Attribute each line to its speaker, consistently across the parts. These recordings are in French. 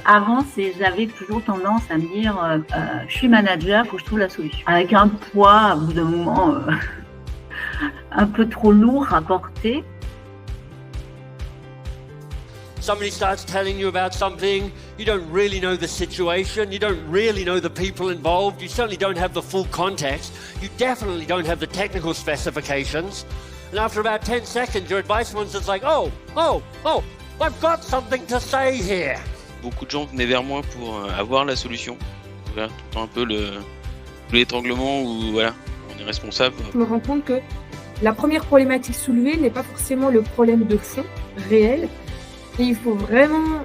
Speaker 1: Avant, j'avais toujours tendance à me dire je suis manager, faut que je trouve la solution. Avec un poids, au bout d'un moment, un peu trop lourd à porter.
Speaker 2: Somebody starts telling you about something, you don't really know the situation, you don't really know the people involved, you certainly don't have the full context, you definitely don't have the technical specifications, and after about 10 seconds your advice one's just like, oh, I've got something to say here.
Speaker 3: Beaucoup de gens venaient vers moi pour avoir la solution. Voilà, tout le temps un peu l'étranglement où voilà, on est responsable.
Speaker 4: Je me rends compte que la première problématique soulevée n'est pas forcément le problème de fond réel. Et il faut vraiment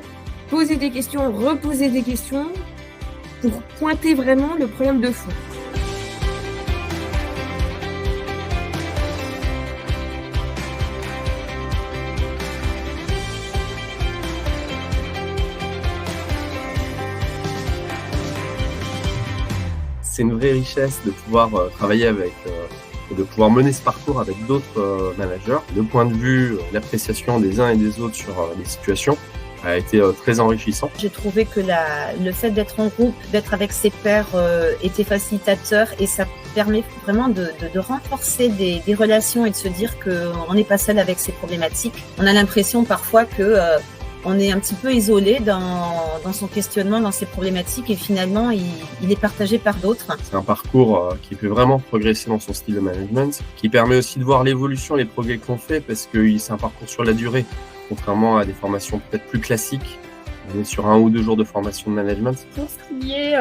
Speaker 4: poser des questions, reposer des questions pour pointer vraiment le problème de fond.
Speaker 5: C'est une vraie richesse de pouvoir travailler avec, de pouvoir mener ce parcours avec d'autres managers. Le point de vue, l'appréciation des uns et des autres sur les situations a été très enrichissant.
Speaker 6: J'ai trouvé que le fait d'être en groupe, d'être avec ses pairs était facilitateur et ça permet vraiment de renforcer des relations et de se dire qu'on n'est pas seul avec ces problématiques. On a l'impression parfois que on est un petit peu isolé dans son questionnement, dans ses problématiques et finalement il est partagé par d'autres.
Speaker 5: C'est un parcours qui fait vraiment progresser dans son style de management, qui permet aussi de voir l'évolution, les progrès qu'on fait parce que c'est un parcours sur la durée, contrairement à des formations peut-être plus classiques. On est sur 1 ou 2 jours de formation de management.
Speaker 4: Pour ce qui est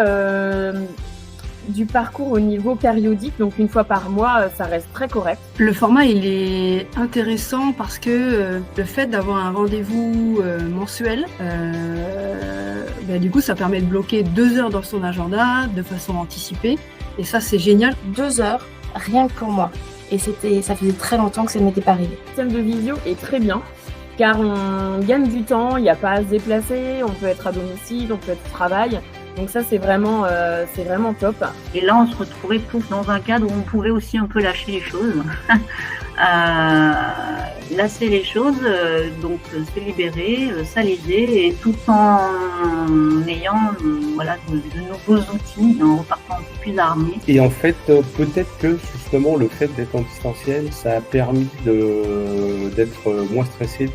Speaker 4: du parcours au niveau périodique, donc une fois par mois, ça reste très correct.
Speaker 7: Le format, il est intéressant parce que le fait d'avoir un rendez-vous mensuel, du coup, ça permet de bloquer 2 heures dans son agenda de façon anticipée. Et ça, c'est génial.
Speaker 8: 2 heures, rien que pour moi. Et ça faisait très longtemps que ça ne m'était pas arrivé.
Speaker 4: Le système de visio est très bien, car on gagne du temps, il n'y a pas à se déplacer, on peut être à domicile, on peut être au travail. Donc ça, c'est vraiment top.
Speaker 1: Et là, on se retrouvait tous dans un cadre où on pouvait aussi un peu lâcher les choses. Lasser les choses, donc se libérer, s'alléger, et tout en ayant de nouveaux outils, en repartant un peu plus armés.
Speaker 9: Et en fait, peut-être que justement le fait d'être en distanciel, ça a permis d'être moins stressé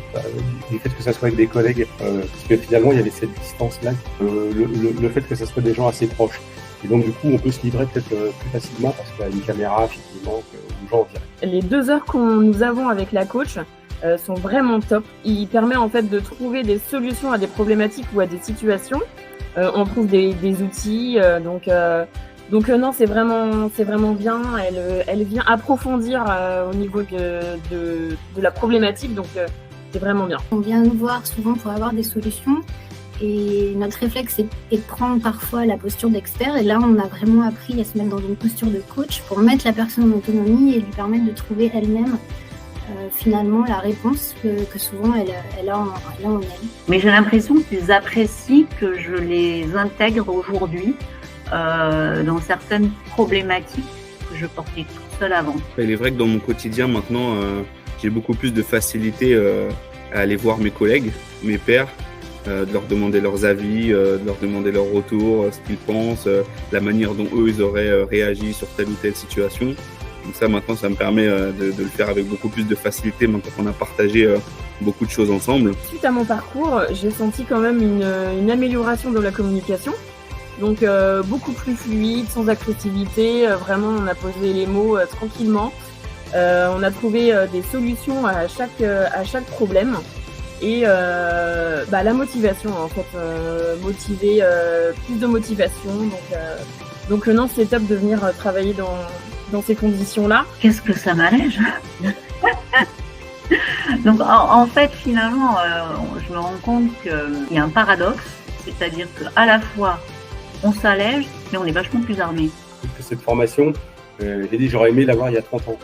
Speaker 9: du fait que ça soit avec des collègues, parce que finalement il y avait cette distance-là, le fait que ça soit des gens assez proches. Et donc du coup, on peut se livrer peut-être plus facilement parce qu'il y a une caméra effectivement aux gens en direct.
Speaker 4: Les 2 heures que nous avons avec la coach sont vraiment top. Il permet en fait de trouver des solutions à des problématiques ou à des situations. On trouve des outils, donc non, c'est vraiment bien. Elle vient approfondir au niveau de la problématique, donc c'est vraiment bien.
Speaker 10: On vient nous voir souvent pour avoir des solutions. Et notre réflexe est de prendre parfois la posture d'expert. Et là, on a vraiment appris à se mettre dans une posture de coach pour mettre la personne en autonomie et lui permettre de trouver elle-même finalement la réponse que souvent elle a en elle.
Speaker 1: Mais j'ai l'impression qu'ils apprécient que je les intègre aujourd'hui dans certaines problématiques que je portais toute seule avant.
Speaker 11: Il est vrai que dans mon quotidien maintenant, j'ai beaucoup plus de facilité à aller voir mes collègues, mes pairs, de leur demander leurs avis, de leur demander leur retour, ce qu'ils pensent, la manière dont eux ils auraient réagi sur telle ou telle situation. Donc ça maintenant ça me permet de le faire avec beaucoup plus de facilité maintenant qu'on a partagé beaucoup de choses ensemble.
Speaker 4: Suite à mon parcours, j'ai senti quand même une amélioration de la communication. Donc beaucoup plus fluide, sans agressivité, vraiment on a posé les mots tranquillement. On a trouvé des solutions à chaque problème. Et la motivation en fait, motiver, plus de motivation, donc non, c'est top de venir travailler dans ces conditions-là.
Speaker 1: Qu'est-ce que ça m'allège. Donc en fait finalement je me rends compte qu'il y a un paradoxe, c'est-à-dire qu'à la fois on s'allège mais on est vachement plus armé.
Speaker 9: Cette formation, j'aurais aimé l'avoir il y a 30 ans.